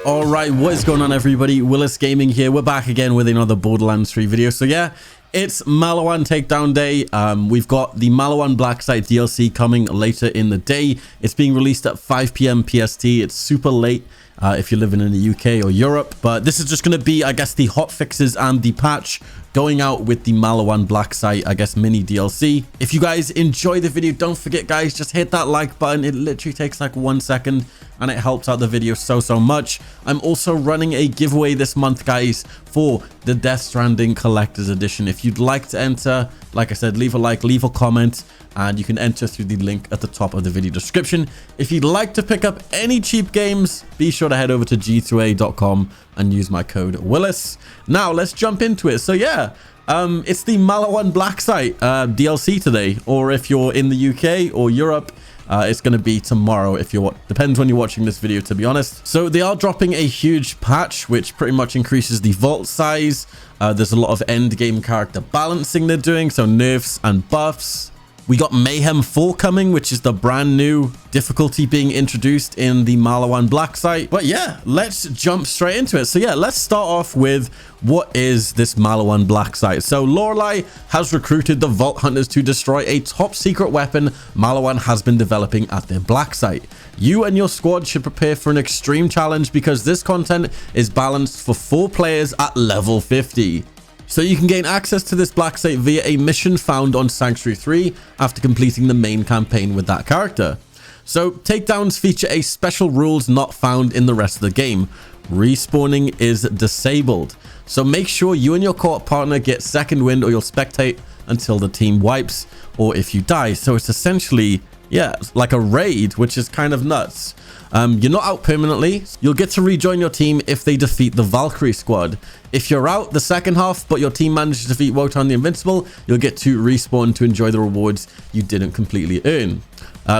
All right, what is going on, everybody? Willis Gaming here. We're back again with another Borderlands 3 video. So yeah, it's Maliwan Takedown Day. We've got the Maliwan Black Site DLC coming later in the day. It's being released at 5 p.m. PST. It's super late if you're living in the UK or Europe. But this is just going to be, I guess, the hot fixes and the patch going out with the Maliwan Black Site, I guess, mini DLC. If you guys enjoy the video, don't forget, guys, just hit that like button. It literally takes like 1 second and it helps out the video so much. I'm also running a giveaway this month, guys, for the Death Stranding Collector's Edition. If you'd like to enter, like I said, leave a like, leave a comment, and you can enter through the link at the top of the video description. If you'd like to pick up any cheap games, be sure to head over to g2a.com and use my code Willis. Now let's jump into it. So yeah, it's the Maliwan Black Site DLC today, or if you're in the UK or Europe, it's going to be tomorrow if you're depends when you're watching this video, to be honest. So they are dropping a huge patch which pretty much increases the vault size. There's a lot of end game character balancing they're doing, so nerfs and buffs. We got Mayhem 4 coming, which is the brand new difficulty being introduced in the Maliwan Black Site. But yeah, let's jump straight into it. So yeah, let's start off with what is this Maliwan Black Site. So Lorelei has recruited the Vault Hunters to destroy a top secret weapon Maliwan has been developing at their Black Site. You and your squad should prepare for an extreme challenge because this content is balanced for 4 players at level 50. So you can gain access to this Black Site via a mission found on Sanctuary 3 after completing the main campaign with that character. So takedowns feature a special rules not found in the rest of the game. Respawning is disabled. So make sure you and your co-op partner get second wind or you'll spectate until the team wipes or if you die. So it's essentially, yeah, like a raid, which is kind of nuts. You're not out permanently. You'll get to rejoin your team if they defeat the Valkyrie squad. If you're out the second half, but your team manages to defeat Wotan the Invincible, you'll get to respawn to enjoy the rewards you didn't completely earn.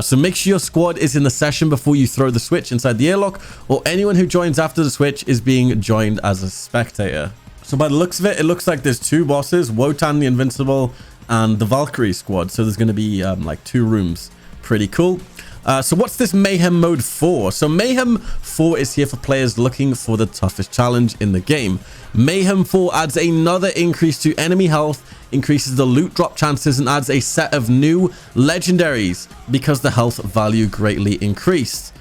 So make sure your squad is in the session before you throw the switch inside the airlock, or anyone who joins after the switch is being joined as a spectator. So by the looks of it, it looks like there's 2 bosses, Wotan the Invincible and the Valkyrie squad. So there's going to be like 2 rooms. Pretty cool. So what's this Mayhem mode for? So Mayhem 4 is here for players looking for the toughest challenge in the game. Mayhem 4 adds another increase to enemy health, increases the loot drop chances, and adds a set of new legendaries because the health value greatly increased.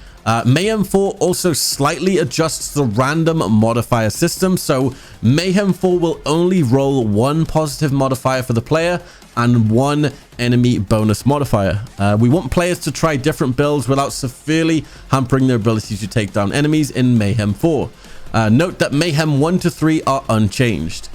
Mayhem 4 also slightly adjusts the random modifier system, so Mayhem 4 will only roll 1 positive modifier for the player and 1 enemy bonus modifier. We want players to try different builds without severely hampering their ability to take down enemies in Mayhem 4. Note that Mayhem 1 to 3 are unchanged.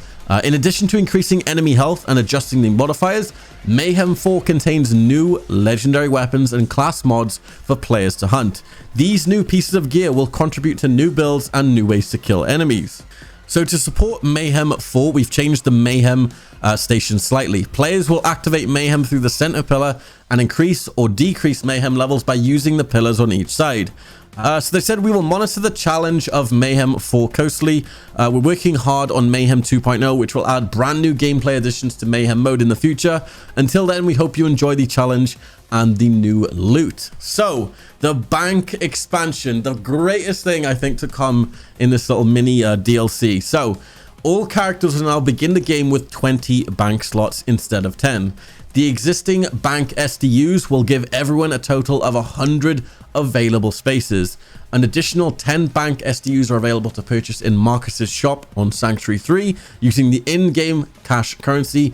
In addition to increasing enemy health and adjusting the modifiers, Mayhem 4 contains new legendary weapons and class mods for players to hunt. These new pieces of gear will contribute to new builds and new ways to kill enemies. So to support Mayhem 4, we've changed the Mayhem station slightly. Players will activate Mayhem through the center pillar and increase or decrease Mayhem levels by using the pillars on each side. So they said we will monitor the challenge of Mayhem 4 closely. We're working hard on Mayhem 2.0, which will add brand new gameplay additions to Mayhem mode in the future. Until then, we hope you enjoy the challenge and the new loot. So the bank expansion, the greatest thing I think to come in this little mini DLC. So all characters will now begin the game with 20 bank slots instead of 10. The existing bank SDUs will give everyone a total of 100 available spaces. An additional 10 bank SDUs are available to purchase in Marcus's shop on Sanctuary 3 using the in-game cash currency,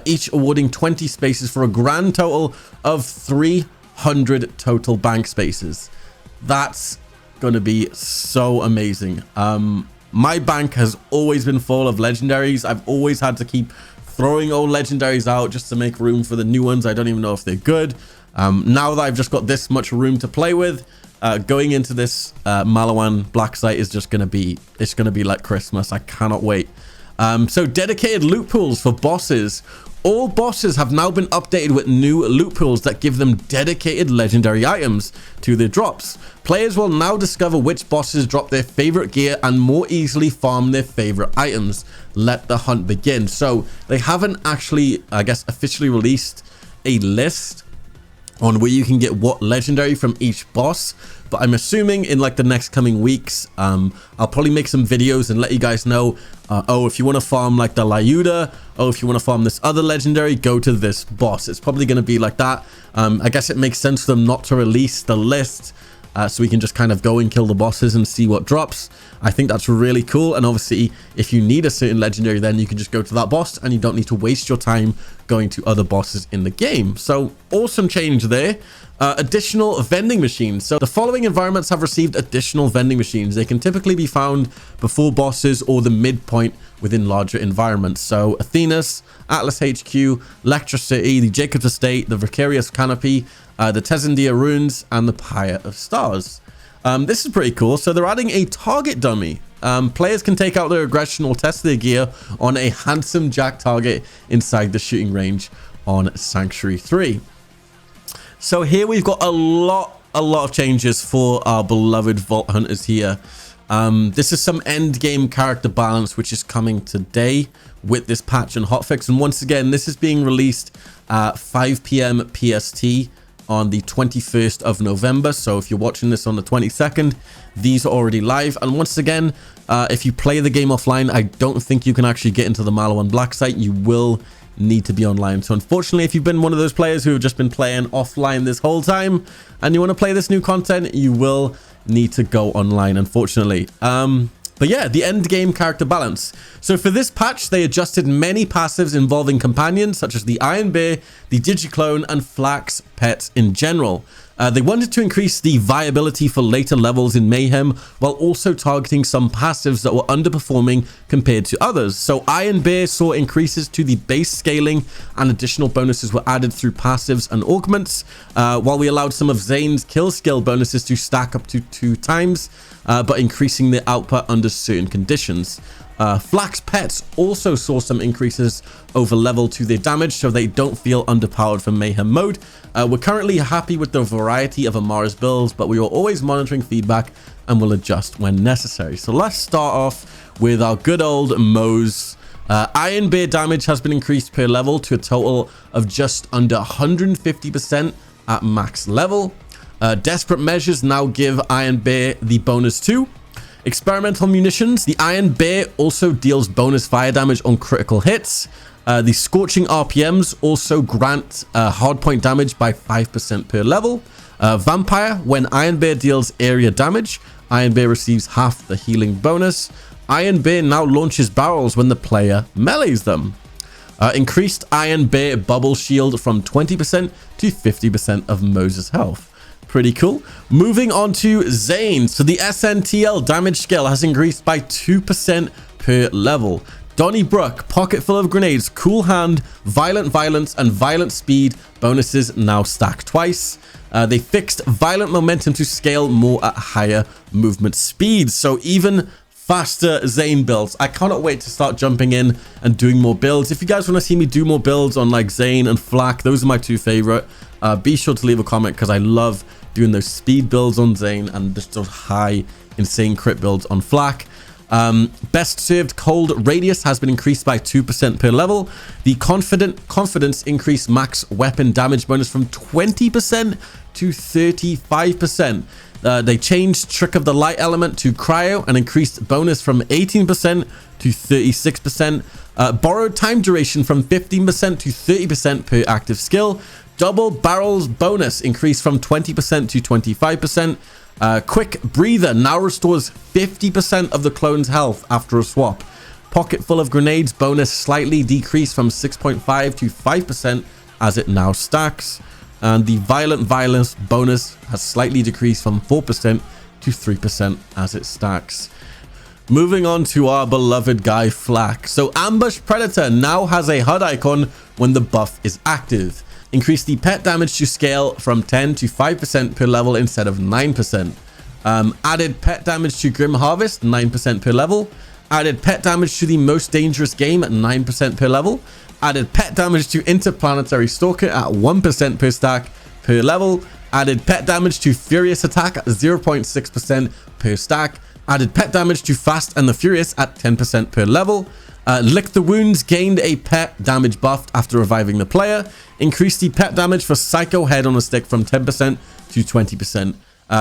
each awarding 20 spaces for a grand total of 300 total bank spaces. That's going to be so amazing. My bank has always been full of legendaries. I've always had to keep throwing old legendaries out just to make room for the new ones. I don't even know if they're good. Now that I've just got this much room to play with, going into this Maliwan Black Site is just going to be, it's going to be like Christmas. I cannot wait. So dedicated loot pools for bosses. All bosses have now been updated with new loot pools that give them dedicated legendary items to their drops. Players will now discover which bosses drop their favorite gear and more easily farm their favorite items. Let the hunt begin. So they haven't actually, I guess, officially released a list on where you can get what legendary from each boss, but I'm assuming in like the next coming weeks, I'll probably make some videos and let you guys know, oh, if you want to farm like the Lyuda, oh, if you want to farm this other legendary, go to this boss. It's probably going to be like that. I guess it makes sense for them not to release the list, so we can just kind of go and kill the bosses and see what drops. I think that's really cool. And obviously, if you need a certain legendary, then you can just go to that boss and you don't need to waste your time going to other bosses in the game. So awesome change there. Additional vending machines. So the following environments have received additional vending machines. They can typically be found before bosses or the midpoint within larger environments. So Athenas, Atlas HQ, Lectra City, the Jacob's Estate, the Vicarious Canopy, the Tezendia Ruins, and the Pyre of Stars. This is pretty cool. So they're adding a target dummy. Players can take out their aggression or test their gear on a handsome jack target inside the shooting range on Sanctuary 3. So here we've got a lot of changes for our beloved Vault Hunters here. This is some end game character balance which is coming today with this patch and hotfix. And once again, this is being released at 5 p.m. PST on the 21st of November. So if you're watching this on the 22nd, these are already live. And once again, if you play the game offline, I don't think you can actually get into the Maliwan Black site. You will need to be online. So unfortunately, if you've been one of those players who have just been playing offline this whole time and you want to play this new content, you will need to go online, unfortunately. But yeah, the end game character balance. So for this patch, they adjusted many passives involving companions such as the Iron Bear, the Digiclone, and Flax pets in general. They wanted to increase the viability for later levels in Mayhem while also targeting some passives that were underperforming compared to others. So Iron Bear saw increases to the base scaling and additional bonuses were added through passives and augments, while we allowed some of Zane's kill skill bonuses to stack up to 2 times, but increasing their output under certain conditions. Flax pets also saw some increases over level to their damage so they don't feel underpowered for Mayhem mode. We're currently happy with the variety of Amara's builds, but we are always monitoring feedback and will adjust when necessary. So let's start off with our good old Mo's. Iron Bear damage has been increased per level to a total of just under 150% at max level. Desperate measures now give Iron Bear the bonus 2. Experimental munitions. The Iron Bear also deals bonus fire damage on critical hits. The Scorching RPMs also grant hardpoint damage by 5% per level. Vampire. When Iron Bear deals area damage, Iron Bear receives half the healing bonus. Iron Bear now launches barrels when the player melees them. Increased Iron Bear bubble shield from 20% to 50% of Moses' health. Pretty cool. Moving on to Zayn. So the SNTL damage scale has increased by 2% per level. Donnybrook, pocket full of grenades, cool hand, violent violence, and violent speed bonuses now stack twice. They fixed violent momentum to scale more at higher movement speeds, so even faster Zayn builds. I cannot wait to start jumping in and doing more builds. If you guys want to see me do more builds on like Zayn and Flak, those are my 2 favorite. Be sure to leave a comment because I love doing those speed builds on Zayn and just those high insane crit builds on Flak. Best served cold radius has been increased by 2% per level. The confidence increased max weapon damage bonus from 20% to 35%. They changed Trick of the Light element to cryo and increased bonus from 18% to 36%. Borrowed time duration from 15% to 30% per active skill. Double barrels bonus increased from 20% to 25%. Quick breather now restores 50% of the clone's health after a swap. Pocket full of grenades bonus slightly decreased from 6.5 to 5% as it now stacks. And the violent violence bonus has slightly decreased from 4% to 3% as it stacks. Moving on to our beloved guy Flax. So Ambush Predator now has a HUD icon when the buff is active. Increase the pet damage to scale from 10 to 5% per level instead of 9%. Added pet damage to Grim Harvest, 9% per level. Added pet damage to the Most Dangerous Game at 9% per level. Added pet damage to Interplanetary Stalker at 1% per stack per level. Added pet damage to Furious Attack at 0.6% per stack. Added pet damage to Fast and the Furious at 10% per level. Lick the Wounds gained a pet damage buff after reviving the player. Increased the pet damage for Psycho Head on a Stick from 10% to 20%.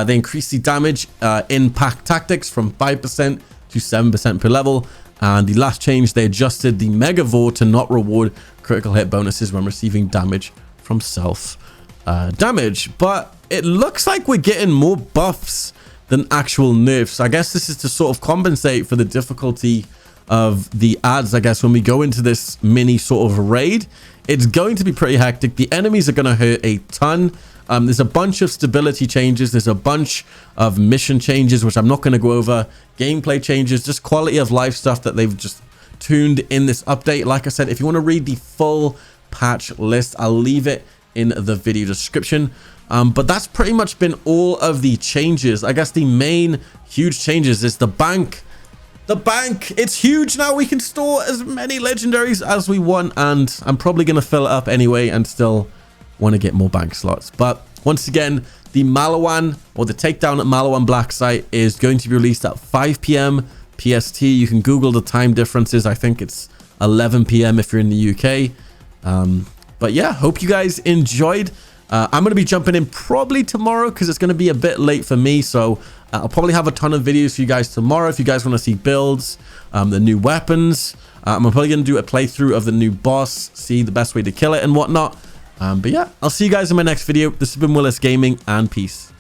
They increased the damage in Pack Tactics from 5% to 7% per level. And the last change, they adjusted the Megavore to not reward critical hit bonuses when receiving damage from self damage. But it looks like we're getting more buffs than actual nerfs. I guess this is to sort of compensate for the difficulty of the ads. I guess when we go into this mini sort of raid, it's going to be pretty hectic. The enemies are going to hurt a ton. There's a bunch of stability changes. There's a bunch of mission changes, which I'm not going to go over. Gameplay changes, just quality of life stuff that they've just tuned in this update. Like I said, if you want to read the full patch list, I'll leave it in the video description. But that's pretty much been all of the changes. I guess the main huge changes is the bank. The bank, it's huge now. We can store as many legendaries as we want, and I'm probably going to fill it up anyway and still want to get more bank slots. But once again, the Maliwan, or the takedown at Maliwan Black site, is going to be released at 5 p.m. PST. You can Google the time differences. I think it's 11 p.m. if you're in the UK. But yeah, hope you guys enjoyed. I'm going to be jumping in probably tomorrow because it's going to be a bit late for me. So I'll probably have a ton of videos for you guys tomorrow if you guys want to see builds, the new weapons. I'm probably going to do a playthrough of the new boss, see the best way to kill it and whatnot. But yeah, I'll see you guys in my next video. This has been Willis Gaming, and peace.